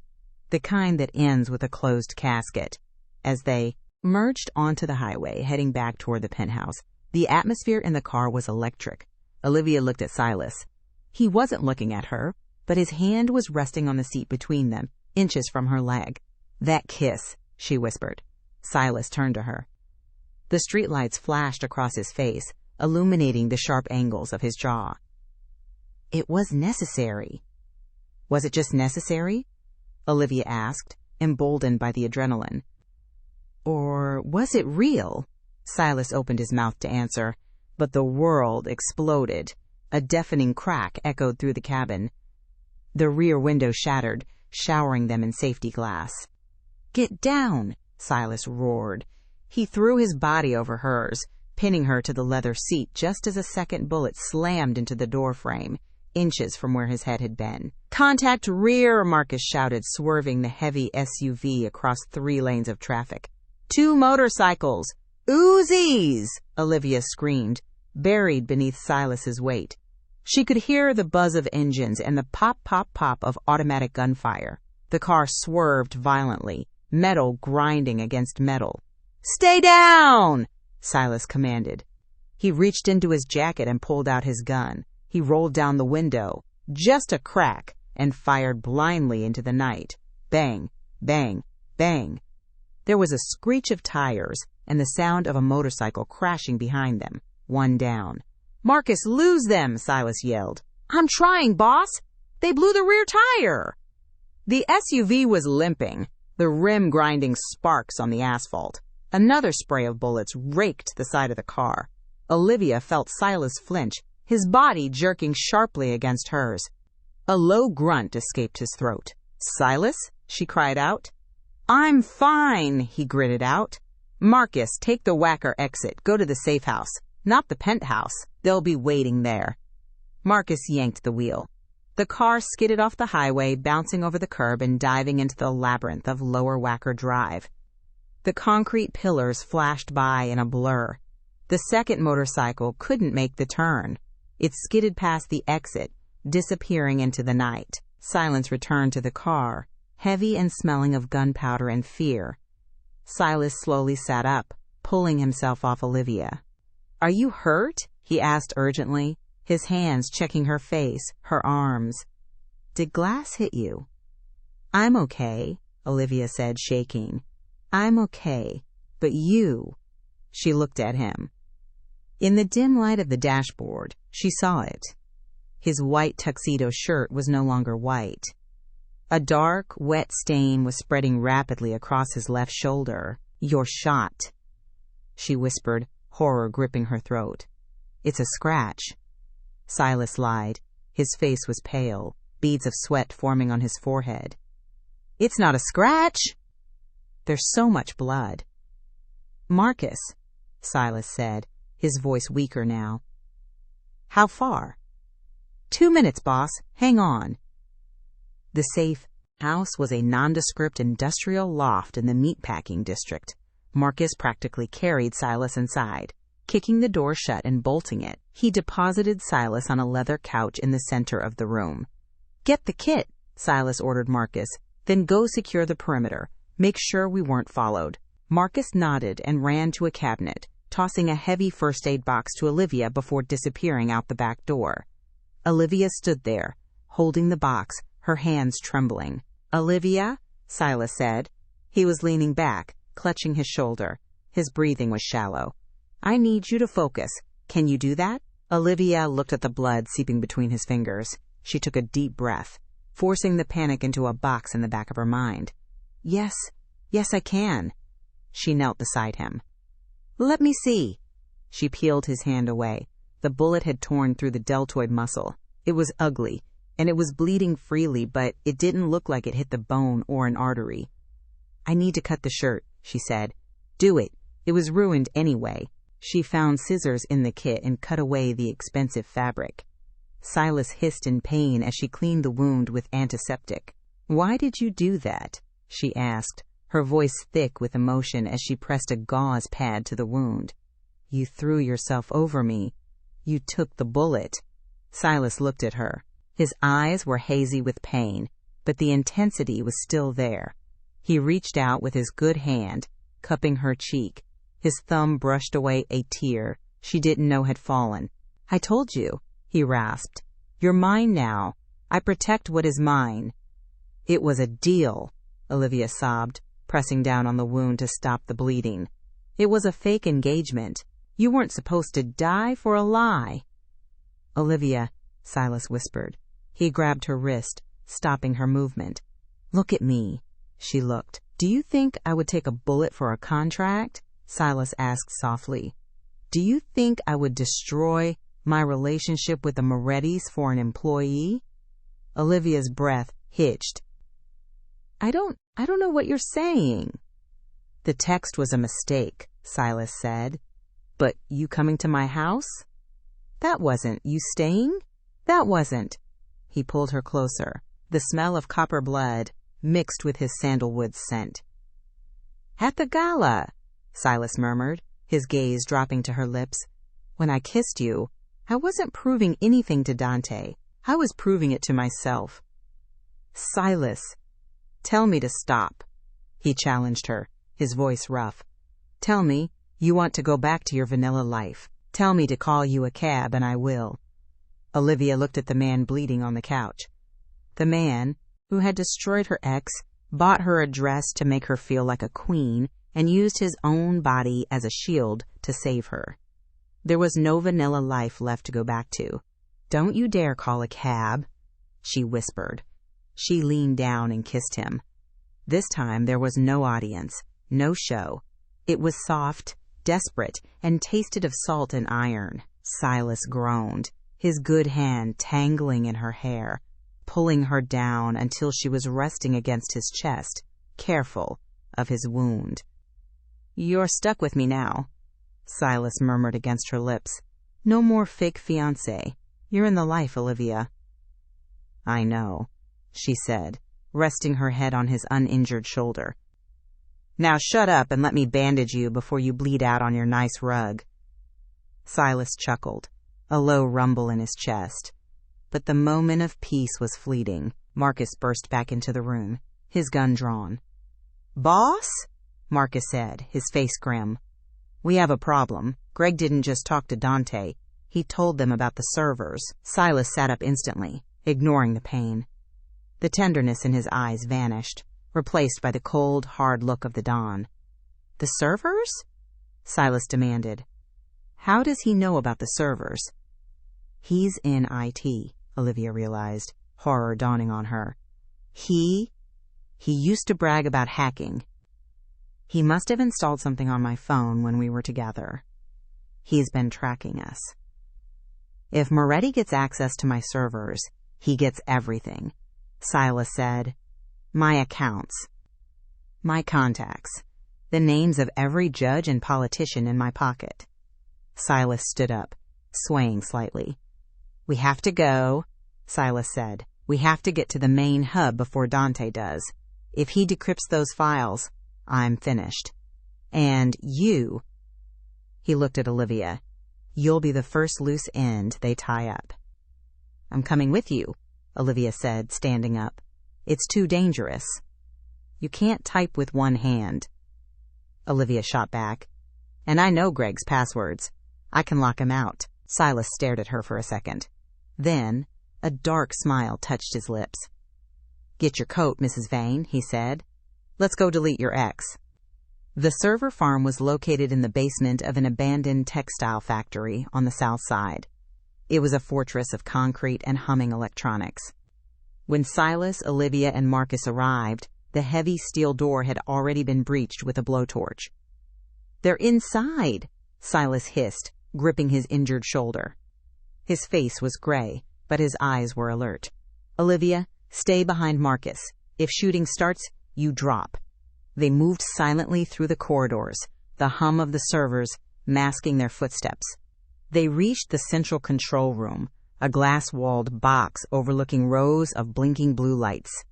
"The kind that ends with a closed casket." As they merged onto the highway, heading back toward the penthouse, the atmosphere in the car was electric. Olivia looked at Silas. He wasn't looking at her, but his hand was resting on the seat between them, inches from her leg. "That kiss," she whispered. Silas turned to her. The streetlights flashed across his face, illuminating the sharp angles of his jaw. "It was necessary." "Was it just necessary?" Olivia asked, emboldened by the adrenaline. "Or was it real?" Silas opened his mouth to answer, but the world exploded. A deafening crack echoed through the cabin. The rear window shattered, showering them in safety glass. "Get down!" Silas roared. He threw his body over hers, pinning her to the leather seat just as a second bullet slammed into the door frame, inches from where his head had been. "Contact rear!" Marcus shouted, swerving the heavy SUV across 3 lanes of traffic. "2 motorcycles! Uzis!" Olivia screamed, buried beneath Silas's weight. She could hear the buzz of engines and the pop, pop, pop of automatic gunfire. The car swerved violently, metal grinding against metal. "Stay down!" Silas commanded. He reached into his jacket and pulled out his gun. He rolled down the window, just a crack, and fired blindly into the night. Bang, bang, bang. There was a screech of tires and the sound of a motorcycle crashing behind them, one down. "Marcus, lose them!" Silas yelled. "I'm trying, boss! They blew the rear tire!" The SUV was limping, the rim grinding sparks on the asphalt. Another spray of bullets raked the side of the car. Olivia felt Silas flinch, his body jerking sharply against hers. A low grunt escaped his throat. "Silas?" she cried out. "I'm fine," he gritted out. "Marcus, take the Whacker exit. Go to the safe house. Not the penthouse. They'll be waiting there." Marcus yanked the wheel. The car skidded off the highway, bouncing over the curb and diving into the labyrinth of Lower Whacker Drive. The concrete pillars flashed by in a blur. The second motorcycle couldn't make the turn. It skidded past the exit, disappearing into the night. Silence returned to the car, heavy and smelling of gunpowder and fear. Silas slowly sat up, pulling himself off Olivia. "Are you hurt?" he asked urgently, his hands checking her face, her arms. "Did glass hit you?" "I'm okay," Olivia said, shaking. "I'm okay, but you..." She looked at him. In the dim light of the dashboard, she saw it. His white tuxedo shirt was no longer white. A dark, wet stain was spreading rapidly across his left shoulder. "You're shot," she whispered, horror gripping her throat. "It's a scratch." Silas lied. His face was pale, beads of sweat forming on his forehead. "It's not a scratch." "There's so much blood." "Marcus," Silas said, his voice weaker now. "How far?" 2 minutes, boss. Hang on." The safe house was a nondescript industrial loft in the meatpacking district. Marcus practically carried Silas inside, kicking the door shut and bolting it. He deposited Silas on a leather couch in the center of the room. "Get the kit," Silas ordered Marcus. "Then go secure the perimeter. Make sure we weren't followed." Marcus nodded and ran to a cabinet, tossing a heavy first aid box to Olivia before disappearing out the back door. Olivia stood there, holding the box, her hands trembling. "Olivia," Silas said. He was leaning back, clutching his shoulder. His breathing was shallow. "I need you to focus. Can you do that?" Olivia looked at the blood seeping between his fingers. She took a deep breath, forcing the panic into a box in the back of her mind. Yes, I can." She knelt beside him. "Let me see." She peeled his hand away. The bullet had torn through the deltoid muscle. It was ugly, and it was bleeding freely, but it didn't look like it hit the bone or an artery. "I need to cut the shirt," she said. "Do it. It was ruined anyway." She found scissors in the kit and cut away the expensive fabric. Silas hissed in pain as she cleaned the wound with antiseptic. "Why did you do that?" she asked, her voice thick with emotion as she pressed a gauze pad to the wound. "You threw yourself over me. You took the bullet." Silas looked at her. His eyes were hazy with pain, but the intensity was still there. He reached out with his good hand, cupping her cheek. His thumb brushed away a tear she didn't know had fallen. "I told you," he rasped. "You're mine now. I protect what is mine." "It was a deal," Olivia sobbed, pressing down on the wound to stop the bleeding. "It was a fake engagement. You weren't supposed to die for a lie." "Olivia," Silas whispered. He grabbed her wrist, stopping her movement. "Look at me." She looked. "Do you think I would take a bullet for a contract?" Silas asked softly. "Do you think I would destroy my relationship with the Morettis for an employee?" Olivia's breath hitched. I don't know what you're saying." "The text was a mistake," Silas said. "But you coming to my house? That wasn't. You staying? That wasn't." He pulled her closer. The smell of copper blood mixed with his sandalwood scent. "At the gala," Silas murmured, his gaze dropping to her lips. "When I kissed you, I wasn't proving anything to Dante. I was proving it to myself." "Silas, tell me to stop," he challenged her, his voice rough. "Tell me you want to go back to your vanilla life. Tell me to call you a cab and I will." Olivia looked at the man bleeding on the couch. The man, who had destroyed her ex, bought her a dress to make her feel like a queen, and used his own body as a shield to save her. There was no vanilla life left to go back to. "Don't you dare call a cab," she whispered. She leaned down and kissed him. This time there was no audience, no show. It was soft, desperate, and tasted of salt and iron. Silas groaned, his good hand tangling in her hair, pulling her down until she was resting against his chest, careful of his wound. "You're stuck with me now," Silas murmured against her lips. "No more fake fiancé. You're in the life, Olivia." "I know," she said, resting her head on his uninjured shoulder. "Now shut up and let me bandage you before you bleed out on your nice rug." Silas chuckled, a low rumble in his chest. But the moment of peace was fleeting. Marcus burst back into the room, his gun drawn. "Boss?" Marcus said, his face grim. "We have a problem. Greg didn't just talk to Dante. He told them about the servers." Silas sat up instantly, ignoring the pain. The tenderness in his eyes vanished, replaced by the cold, hard look of the Don. "The servers?" Silas demanded. "How does he know about the servers?" "He's in IT, Olivia realized, horror dawning on her. He used to brag about hacking. He must have installed something on my phone when we were together. He's been tracking us. If Moretti gets access to my servers, he gets everything," Silas said. "My accounts, my contacts, the names of every judge and politician in my pocket." Silas stood up, swaying slightly. "We have to go," Silas said. "We have to get to the main hub before Dante does. If he decrypts those files, I'm finished." And you, he looked at Olivia, you'll be the first loose end they tie up. I'm coming with you, Olivia said, standing up. It's too dangerous. You can't type with one hand. Olivia shot back. And I know Greg's passwords. I can lock him out. Silas stared at her for a second. Then, a dark smile touched his lips. Get your coat, Mrs. Vane, he said. Let's go delete your ex. The server farm was located in the basement of an abandoned textile factory on the south side. It was a fortress of concrete and humming electronics. When Silas, Olivia, and Marcus arrived, the heavy steel door had already been breached with a blowtorch. They're inside, Silas hissed, gripping his injured shoulder. His face was gray, but his eyes were alert. Olivia, stay behind Marcus. If shooting starts, you drop. They moved silently through the corridors, the hum of the servers masking their footsteps. They reached the central control room, a glass-walled box overlooking rows of blinking blue lights.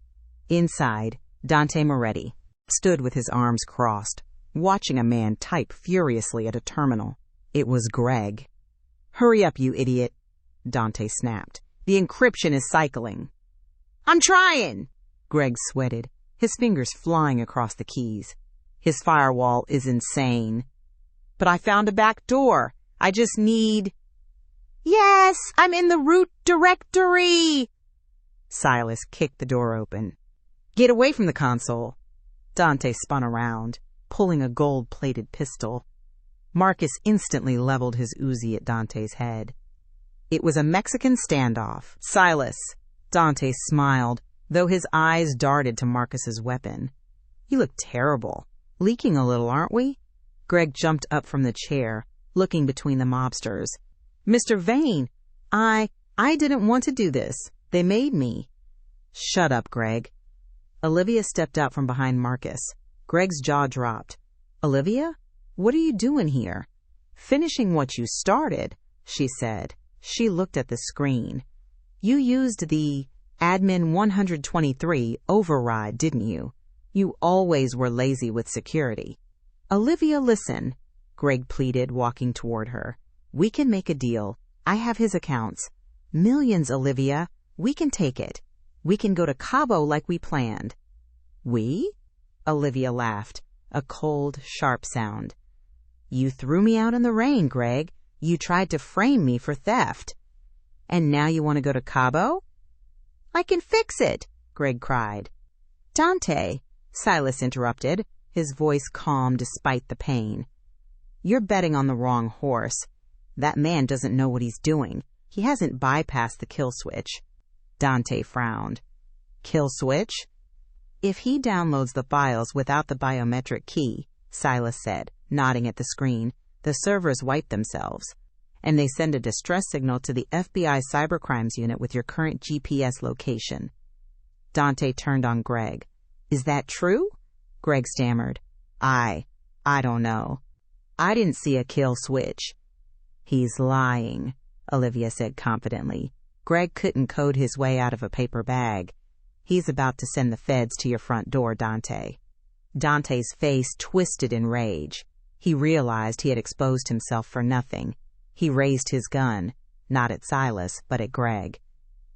Inside, Dante Moretti stood with his arms crossed, watching a man type furiously at a terminal. It was Greg. Hurry up, you idiot, Dante snapped. The encryption is cycling. I'm trying, Greg sweated, his fingers flying across the keys. His firewall is insane. But I found a back door. I just need... Yes, I'm in the root directory. Silas kicked the door open. Get away from the console. Dante spun around, pulling a gold-plated pistol. Marcus instantly leveled his Uzi at Dante's head. It was a Mexican standoff. Silas, Dante smiled, though his eyes darted to Marcus's weapon. You look terrible. Leaking a little, aren't we? Greg jumped up from the chair, looking between the mobsters. Mr. Vane, I didn't want to do this. They made me. Shut up, Greg. Olivia stepped out from behind Marcus. Greg's jaw dropped. Olivia? What are you doing here? Finishing what you started, she said. She looked at the screen. You used the Admin 123 override, didn't you? You always were lazy with security. Olivia, listen, Greg pleaded, walking toward her. We can make a deal. I have his accounts. Millions, Olivia. We can take it. We can go to Cabo like we planned. We? Olivia laughed, a cold, sharp sound. You threw me out in the rain, Greg. You tried to frame me for theft. And now you want to go to Cabo? I can fix it, Greg cried. Dante, Silas interrupted, his voice calm despite the pain. You're betting on the wrong horse. That man doesn't know what he's doing. He hasn't bypassed the kill switch. Dante frowned. Kill switch? If he downloads the files without the biometric key, Silas said, nodding at the screen, the servers wipe themselves. And they send a distress signal to the FBI cybercrimes unit with your current GPS location. Dante turned on Greg. Is that true? Greg stammered. I don't know. I didn't see a kill switch. He's lying, Olivia said confidently. Greg couldn't code his way out of a paper bag. He's about to send the feds to your front door, Dante. Dante's face twisted in rage. He realized he had exposed himself for nothing. He raised his gun, not at Silas, but at Greg.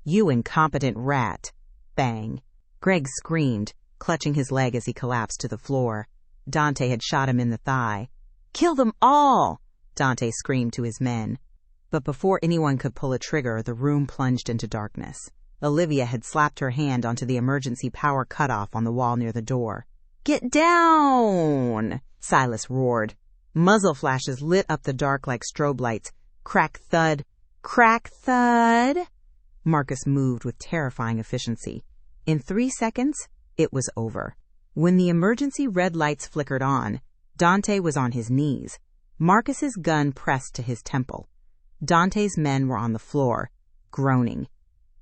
You incompetent rat! Bang! Greg screamed, clutching his leg as he collapsed to the floor. Dante had shot him in the thigh. Kill them all! Dante screamed to his men. But before anyone could pull a trigger, the room plunged into darkness. Olivia had slapped her hand onto the emergency power cutoff on the wall near the door. Get down! Silas roared. Muzzle flashes lit up the dark like strobe lights. Crack thud. Crack thud. Marcus moved with terrifying efficiency. In 3 seconds, it was over. When the emergency red lights flickered on, Dante was on his knees. Marcus's gun pressed to his temple. Dante's men were on the floor, groaning.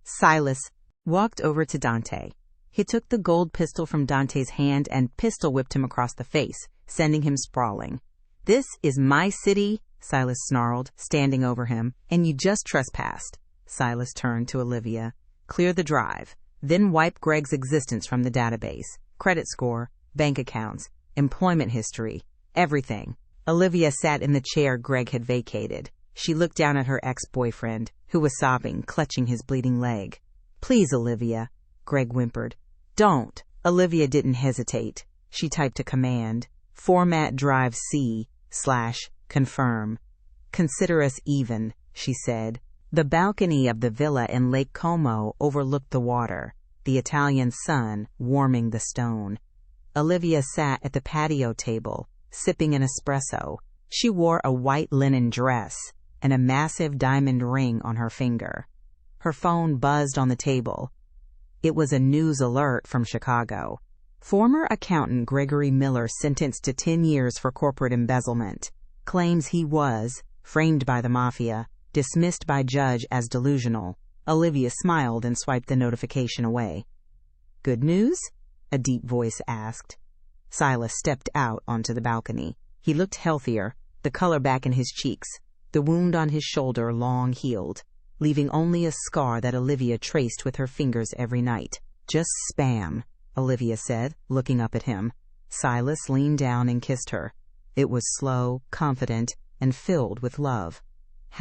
Silas walked over to Dante. He took the gold pistol from Dante's hand and pistol-whipped him across the face, sending him sprawling. This is my city, Silas snarled, standing over him, and you just trespassed. Silas turned to Olivia. Clear the drive, then wipe Greg's existence from the database. Credit score, bank accounts, employment history, Everything. Olivia sat in the chair Greg had vacated. She looked down at her ex-boyfriend, who was sobbing, clutching his bleeding leg. "Please, Olivia," Greg whimpered. "Don't." Olivia didn't hesitate. She typed a command. "Format drive C/confirm. Consider us even," she said. The balcony of the villa in Lake Como overlooked the water, the Italian sun warming the stone. Olivia sat at the patio table, sipping an espresso. She wore a white linen dress and a massive diamond ring on her finger. Her phone buzzed on the table. It was a news alert from Chicago. Former accountant Gregory Miller sentenced to 10 years for corporate embezzlement. Claims he was, framed by the Mafia, dismissed by judge as delusional. Olivia smiled and swiped the notification away. "Good news?" a deep voice asked. Silas stepped out onto the balcony. He looked healthier, the color back in his cheeks, the wound on his shoulder long healed, leaving only a scar that Olivia traced with her fingers every night. "Just spam," Olivia said, looking up at him. Silas leaned down and kissed her. It was slow, confident, and filled with love.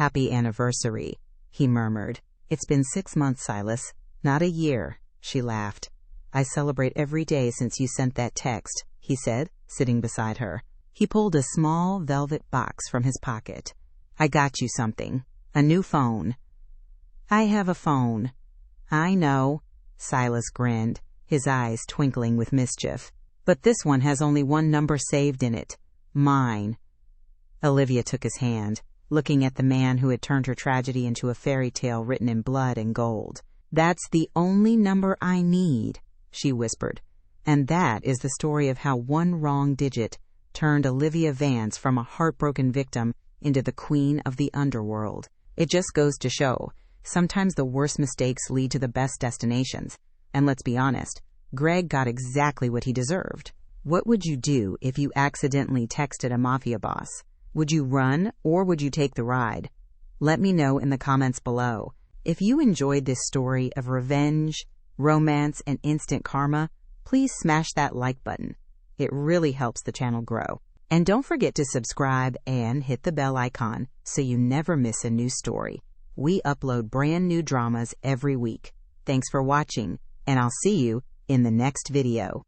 "Happy anniversary," he murmured. "It's been 6 months, Silas, not a year," she laughed. "I celebrate every day since you sent that text," he said, sitting beside her. He pulled a small velvet box from his pocket. "I got you something. A new phone." "I have a phone." "I know," Silas grinned, his eyes twinkling with mischief. "But this one has only one number saved in it. Mine." Olivia took his hand, looking at the man who had turned her tragedy into a fairy tale written in blood and gold. "That's the only number I need," she whispered. And that is the story of how one wrong digit turned Olivia Vance from a heartbroken victim into the queen of the underworld. It just goes to show, sometimes the worst mistakes lead to the best destinations. And let's be honest, Greg got exactly what he deserved. What would you do if you accidentally texted a mafia boss? Would you run or would you take the ride? Let me know in the comments below. If you enjoyed this story of revenge, romance, and instant karma, please smash that like button. It really helps the channel grow. And don't forget to subscribe and hit the bell icon so you never miss a new story. We upload brand new dramas every week. Thanks for watching, and I'll see you in the next video.